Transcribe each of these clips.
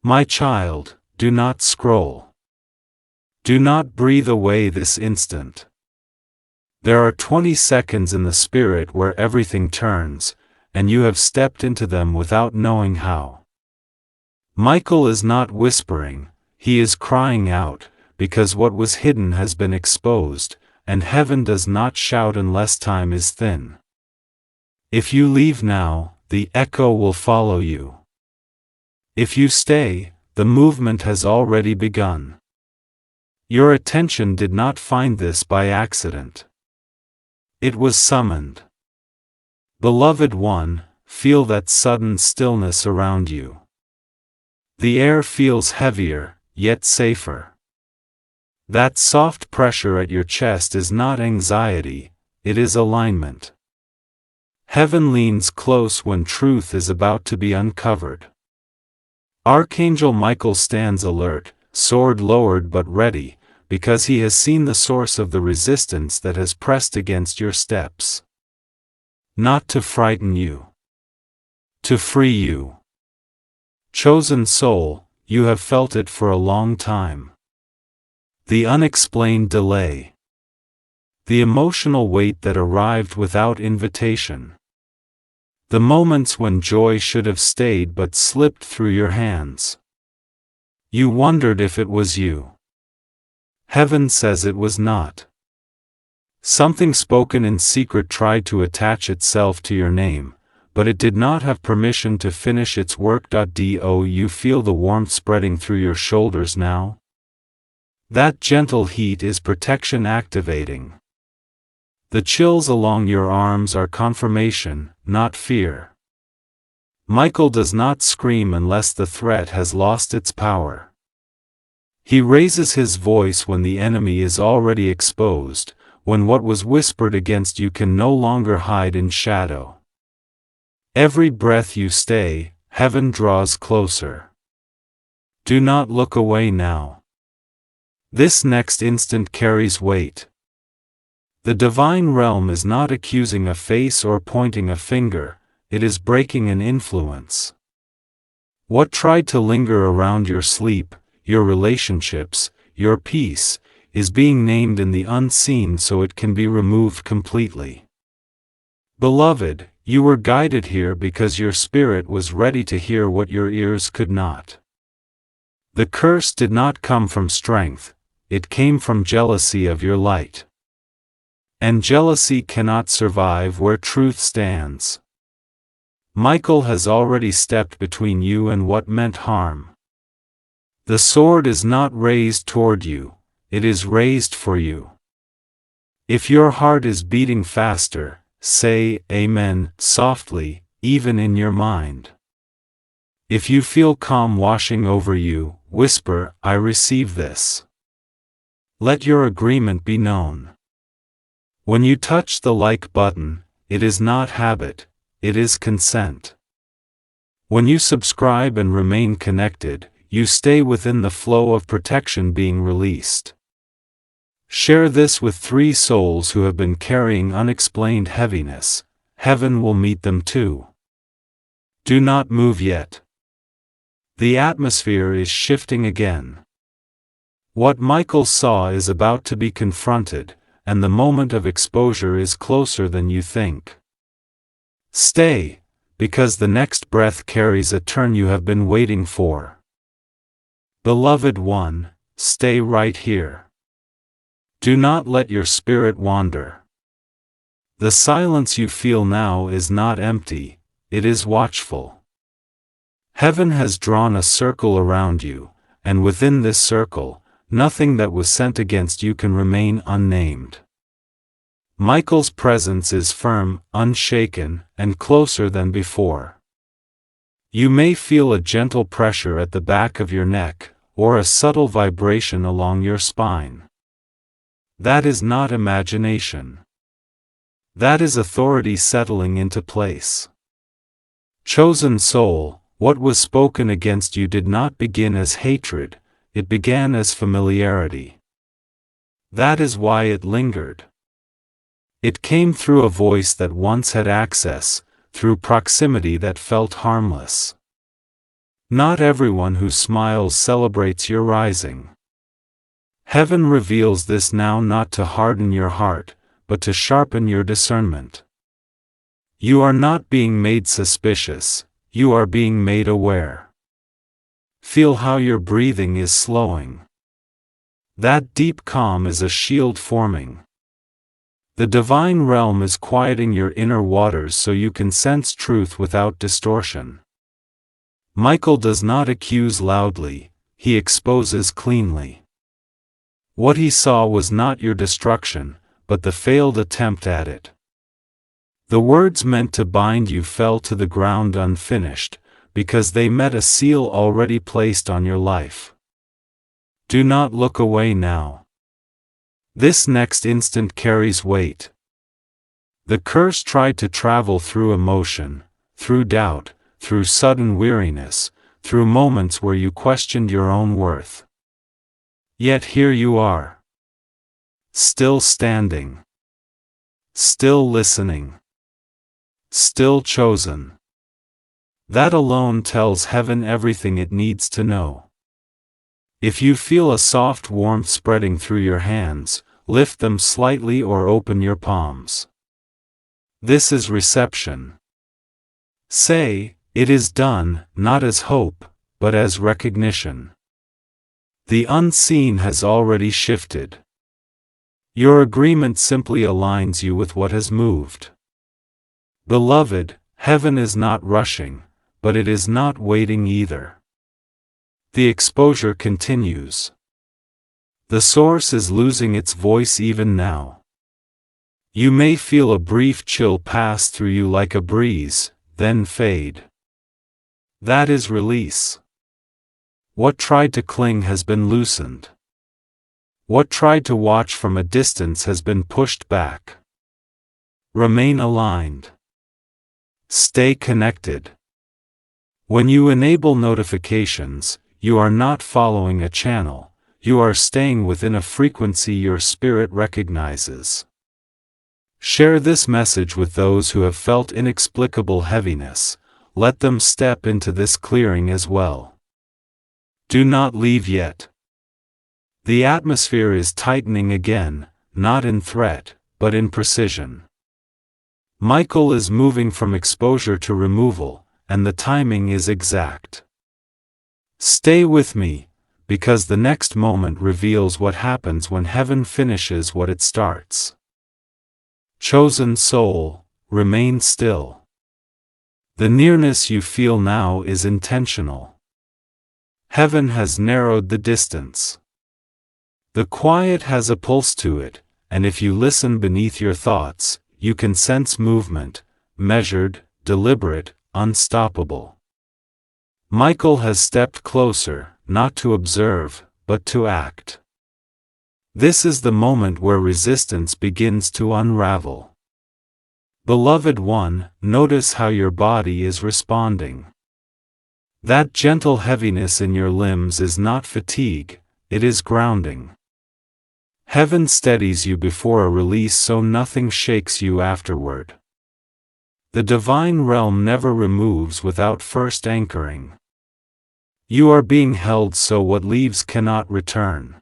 My child, do not scroll. Do not breathe away this instant. There are 20 seconds in the spirit where everything turns, and you have stepped into them without knowing how. Michael is not whispering, he is crying out, because what was hidden has been exposed, and heaven does not shout unless time is thin. If you leave now, the echo will follow you. If you stay, the movement has already begun. Your attention did not find this by accident. It was summoned. Beloved one, feel that sudden stillness around you. The air feels heavier, yet safer. That soft pressure at your chest is not anxiety, it is alignment. Heaven leans close when truth is about to be uncovered. Archangel Michael stands alert, sword lowered but ready, because he has seen the source of the resistance that has pressed against your steps. Not to frighten you. To free you. Chosen soul, you have felt it for a long time. The unexplained delay. The emotional weight that arrived without invitation. The moments when joy should have stayed but slipped through your hands. You wondered if it was you. Heaven says it was not. Something spoken in secret tried to attach itself to your name, but it did not have permission to finish its work. Do you feel the warmth spreading through your shoulders now? That gentle heat is protection activating. The chills along your arms are confirmation, not fear. Michael does not scream unless the threat has lost its power. He raises his voice when the enemy is already exposed, when what was whispered against you can no longer hide in shadow. Every breath you stay, heaven draws closer. Do not look away now. This next instant carries weight. The divine realm is not accusing a face or pointing a finger, it is breaking an influence. What tried to linger around your sleep, your relationships, your peace, is being named in the unseen so it can be removed completely. Beloved, you were guided here because your spirit was ready to hear what your ears could not. The curse did not come from strength, it came from jealousy of your light. And jealousy cannot survive where truth stands. Michael has already stepped between you and what meant harm. The sword is not raised toward you, it is raised for you. If your heart is beating faster, say Amen softly, even in your mind. If you feel calm washing over you, whisper, I receive this. Let your agreement be known. When you touch the like button, it is not habit, it is consent. When you subscribe and remain connected, you stay within the flow of protection being released. Share this with 3 souls who have been carrying unexplained heaviness, heaven will meet them too. Do not move yet. The atmosphere is shifting again. What Michael saw is about to be confronted, and the moment of exposure is closer than you think. Stay, because the next breath carries a turn you have been waiting for. Beloved one, stay right here. Do not let your spirit wander. The silence you feel now is not empty, it is watchful. Heaven has drawn a circle around you, and within this circle, nothing that was sent against you can remain unnamed. Michael's presence is firm, unshaken, and closer than before. You may feel a gentle pressure at the back of your neck, or a subtle vibration along your spine. That is not imagination. That is authority settling into place. Chosen soul, what was spoken against you did not begin as hatred, it began as familiarity. That is why it lingered. It came through a voice that once had access, through proximity that felt harmless. Not everyone who smiles celebrates your rising. Heaven reveals this now not to harden your heart, but to sharpen your discernment. You are not being made suspicious, you are being made aware. Feel how your breathing is slowing. That deep calm is a shield forming. The divine realm is quieting your inner waters so you can sense truth without distortion. Michael does not accuse loudly, he exposes cleanly. What he saw was not your destruction, but the failed attempt at it. The words meant to bind you fell to the ground unfinished, because they met a seal already placed on your life. Do not look away now. This next instant carries weight. The curse tried to travel through emotion, through doubt, through sudden weariness, through moments where you questioned your own worth. Yet here you are. Still standing. Still listening. Still chosen. That alone tells heaven everything it needs to know. If you feel a soft warmth spreading through your hands, lift them slightly or open your palms. This is reception. Say, "It is done," not as hope, but as recognition. The unseen has already shifted. Your agreement simply aligns you with what has moved. Beloved, heaven is not rushing, but it is not waiting either. The exposure continues. The source is losing its voice even now. You may feel a brief chill pass through you like a breeze, then fade. That is release. What tried to cling has been loosened. What tried to watch from a distance has been pushed back. Remain aligned. Stay connected. When you enable notifications, you are not following a channel, you are staying within a frequency your spirit recognizes. Share this message with those who have felt inexplicable heaviness. Let them step into this clearing as well. Do not leave yet. The atmosphere is tightening again, not in threat, but in precision. Michael is moving from exposure to removal, and the timing is exact. Stay with me, because the next moment reveals what happens when heaven finishes what it starts. Chosen soul, remain still. The nearness you feel now is intentional. Heaven has narrowed the distance. The quiet has a pulse to it, and if you listen beneath your thoughts, you can sense movement, measured, deliberate, unstoppable. Michael has stepped closer, not to observe, but to act. This is the moment where resistance begins to unravel. Beloved one, notice how your body is responding. That gentle heaviness in your limbs is not fatigue, it is grounding. Heaven steadies you before a release so nothing shakes you afterward. The divine realm never removes without first anchoring. You are being held so what leaves cannot return.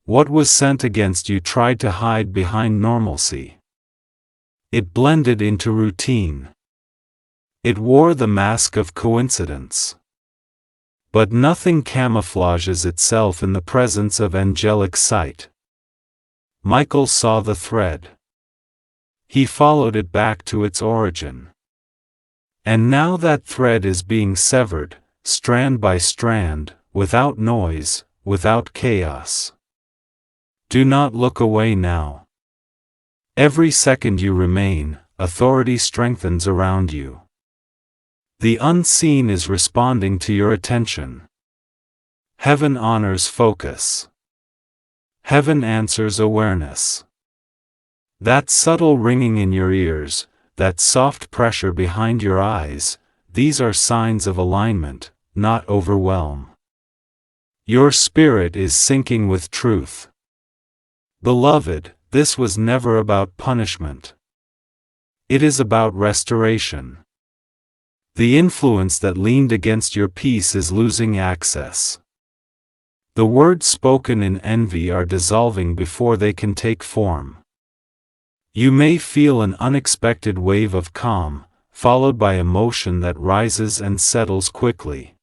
What was sent against you tried to hide behind normalcy. It blended into routine. It wore the mask of coincidence. But nothing camouflages itself in the presence of angelic sight. Michael saw the thread. He followed it back to its origin. And now that thread is being severed, strand by strand, without noise, without chaos. Do not look away now. Every second you remain, authority strengthens around you. The unseen is responding to your attention. Heaven honors focus. Heaven answers awareness. That subtle ringing in your ears, that soft pressure behind your eyes, these are signs of alignment, not overwhelm. Your spirit is syncing with truth. Beloved, this was never about punishment. It is about restoration. The influence that leaned against your peace is losing access. The words spoken in envy are dissolving before they can take form. You may feel an unexpected wave of calm, followed by emotion that rises and settles quickly.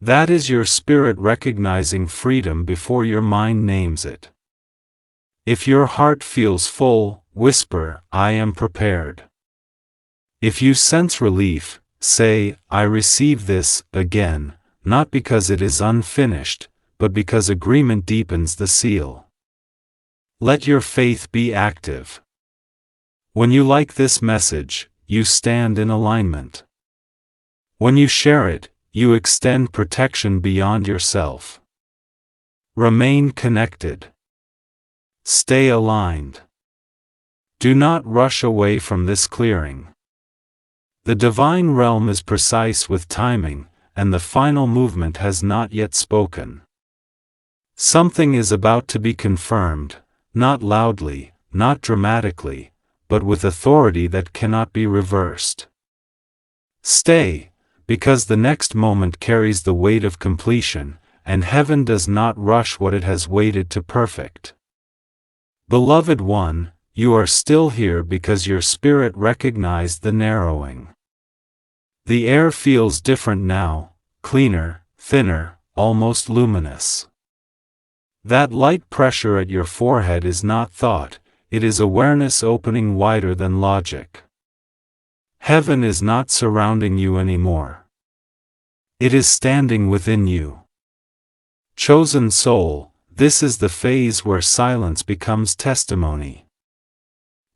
That is your spirit recognizing freedom before your mind names it. If your heart feels full, whisper, "I am prepared." If you sense relief, say, "I receive this," again, not because it is unfinished, but because agreement deepens the seal. Let your faith be active. When you like this message, you stand in alignment. When you share it, you extend protection beyond yourself. Remain connected. Stay aligned. Do not rush away from this clearing. The divine realm is precise with timing, and the final movement has not yet spoken. Something is about to be confirmed, not loudly, not dramatically, but with authority that cannot be reversed. Stay, because the next moment carries the weight of completion, and heaven does not rush what it has waited to perfect. Beloved one, you are still here because your spirit recognized the narrowing. The air feels different now, cleaner, thinner, almost luminous. That light pressure at your forehead is not thought, it is awareness opening wider than logic. Heaven is not surrounding you anymore. It is standing within you. Chosen soul, this is the phase where silence becomes testimony.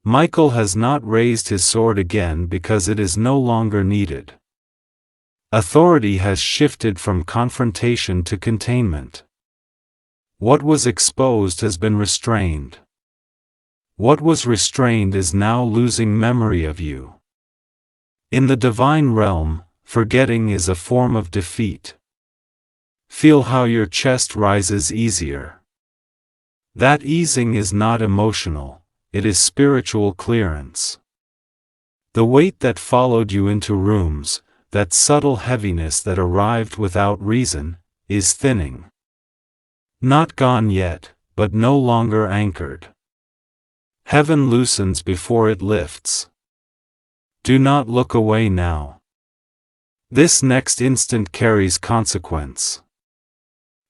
Michael has not raised his sword again because it is no longer needed. Authority has shifted from confrontation to containment. What was exposed has been restrained. What was restrained is now losing memory of you. In the divine realm, forgetting is a form of defeat. Feel how your chest rises easier. That easing is not emotional, it is spiritual clearance. The weight that followed you into rooms, that subtle heaviness that arrived without reason, is thinning. Not gone yet, but no longer anchored. Heaven loosens before it lifts. Do not look away now. This next instant carries consequence.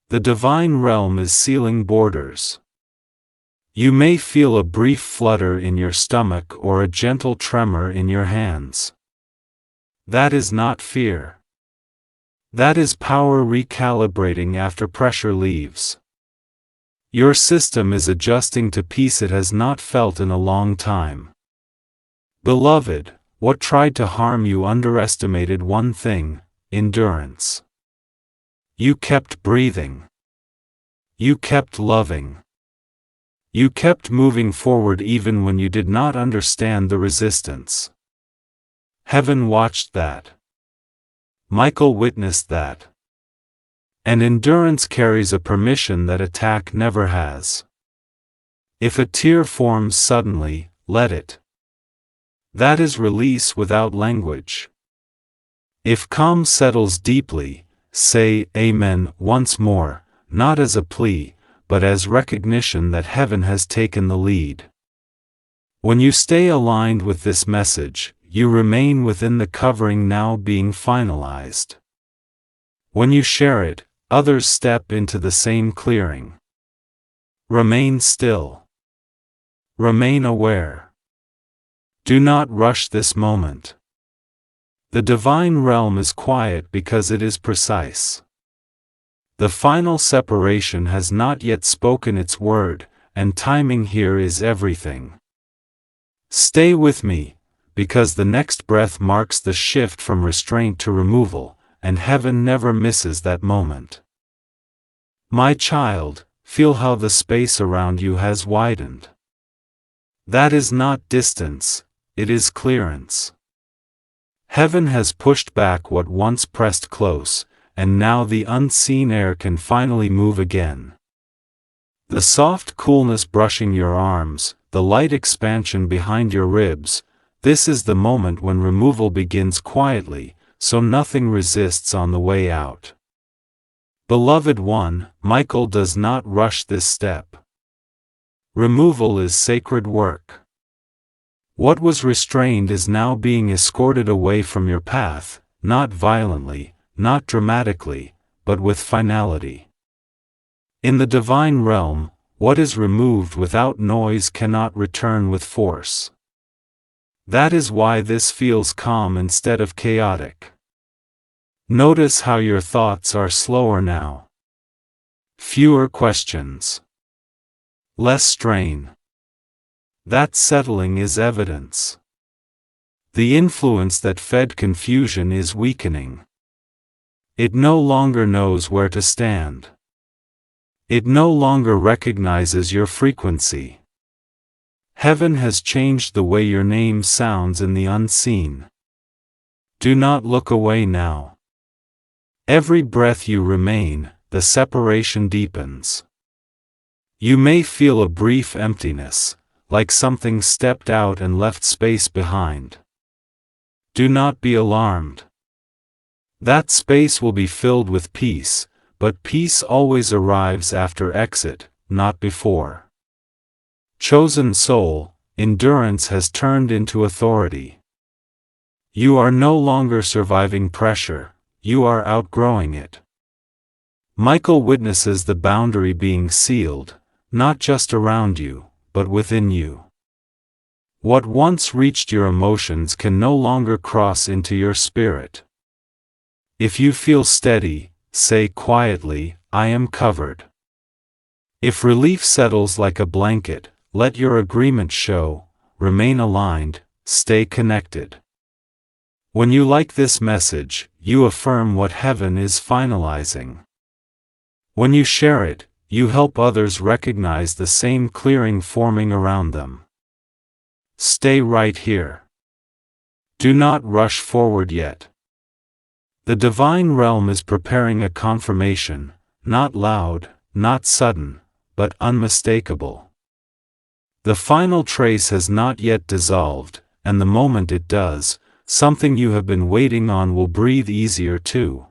The divine realm is sealing borders. You may feel a brief flutter in your stomach or a gentle tremor in your hands. That is not fear. That is power recalibrating after pressure leaves. Your system is adjusting to peace it has not felt in a long time. Beloved, what tried to harm you underestimated one thing: endurance. You kept breathing. You kept loving. You kept moving forward even when you did not understand the resistance. Heaven watched that. Michael witnessed that. And endurance carries a permission that attack never has. If a tear forms suddenly, let it. That is release without language. If calm settles deeply, say Amen once more, not as a plea, but as recognition that heaven has taken the lead. When you stay aligned with this message, you remain within the covering now being finalized. When you share it, others step into the same clearing. Remain still. Remain aware. Do not rush this moment. The divine realm is quiet because it is precise. The final separation has not yet spoken its word, and timing here is everything. Stay with me, because the next breath marks the shift from restraint to removal, and heaven never misses that moment. My child, feel how the space around you has widened. That is not distance, it is clearance. Heaven has pushed back what once pressed close, and now the unseen air can finally move again. The soft coolness brushing your arms, the light expansion behind your ribs, This is the moment when removal begins quietly, so nothing resists on the way out. Beloved one, Michael does not rush this step. Removal is sacred work. What was restrained is now being escorted away from your path, not violently, not dramatically, but with finality. In the divine realm, what is removed without noise cannot return with force. That is why this feels calm instead of chaotic. Notice how your thoughts are slower now. Fewer questions. Less strain. That settling is evidence. The influence that fed confusion is weakening. It no longer knows where to stand. It no longer recognizes your frequency. Heaven has changed the way your name sounds in the unseen. Do not look away now. Every breath you remain, the separation deepens. You may feel a brief emptiness, like something stepped out and left space behind. Do not be alarmed. That space will be filled with peace, but peace always arrives after exit, not before. Chosen soul, endurance has turned into authority. You are no longer surviving pressure, you are outgrowing it. Michael witnesses the boundary being sealed, not just around you, but within you. What once reached your emotions can no longer cross into your spirit. If you feel steady, say quietly, I am covered. If relief settles like a blanket, let your agreement show, remain aligned, stay connected. When you like this message, you affirm what heaven is finalizing. When you share it, you help others recognize the same clearing forming around them. Stay right here. Do not rush forward yet. The divine realm is preparing a confirmation, not loud, not sudden, but unmistakable. The final trace has not yet dissolved, and the moment it does, something you have been waiting on will breathe easier too.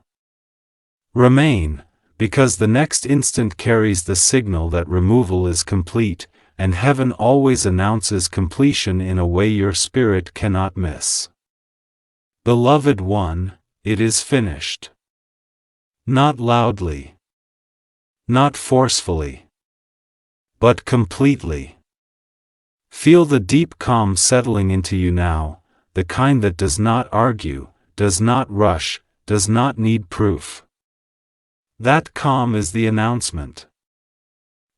Remain, because the next instant carries the signal that removal is complete, and heaven always announces completion in a way your spirit cannot miss. Beloved one, it is finished. Not loudly. Not forcefully. But completely. Feel the deep calm settling into you now, the kind that does not argue, does not rush, does not need proof. That calm is the announcement.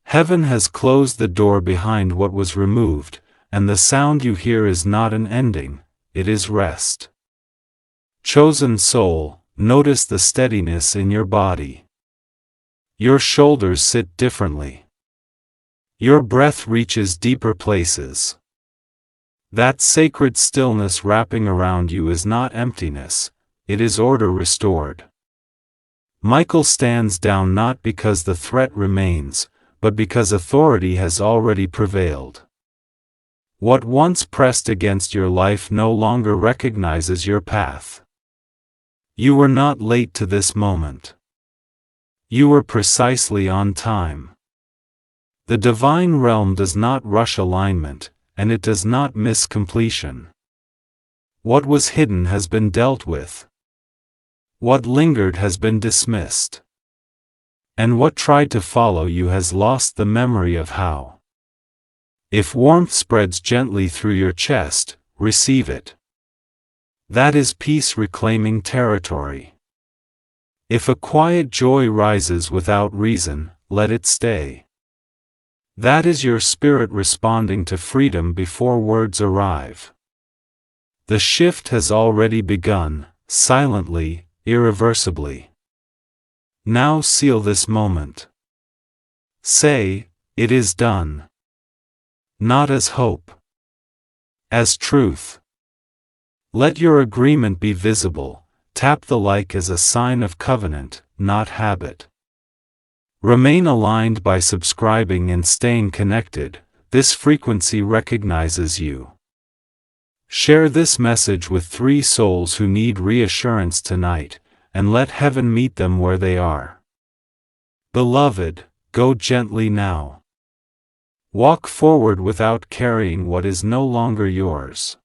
Heaven has closed the door behind what was removed, and the sound you hear is not an ending, it is rest. Chosen soul, notice the steadiness in your body. Your shoulders sit differently. Your breath reaches deeper places. That sacred stillness wrapping around you is not emptiness, it is order restored. Michael stands down not because the threat remains, but because authority has already prevailed. What once pressed against your life no longer recognizes your path. You were not late to this moment. You were precisely on time. The divine realm does not rush alignment, and it does not miss completion. What was hidden has been dealt with. What lingered has been dismissed. And what tried to follow you has lost the memory of how. If warmth spreads gently through your chest, receive it. That is peace reclaiming territory. If a quiet joy rises without reason, let it stay. That is your spirit responding to freedom before words arrive. The shift has already begun, silently, irreversibly. Now seal this moment. Say, it is done. Not as hope. As truth. Let your agreement be visible, tap the like as a sign of covenant, not habit. Remain aligned by subscribing and staying connected, this frequency recognizes you. Share this message with 3 souls who need reassurance tonight, and let heaven meet them where they are. Beloved, go gently now. Walk forward without carrying what is no longer yours.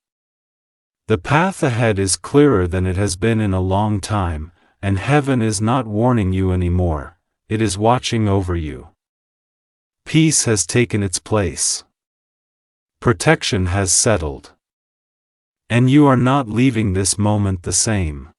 The path ahead is clearer than it has been in a long time, and heaven is not warning you anymore, it is watching over you. Peace has taken its place. Protection has settled. And you are not leaving this moment the same.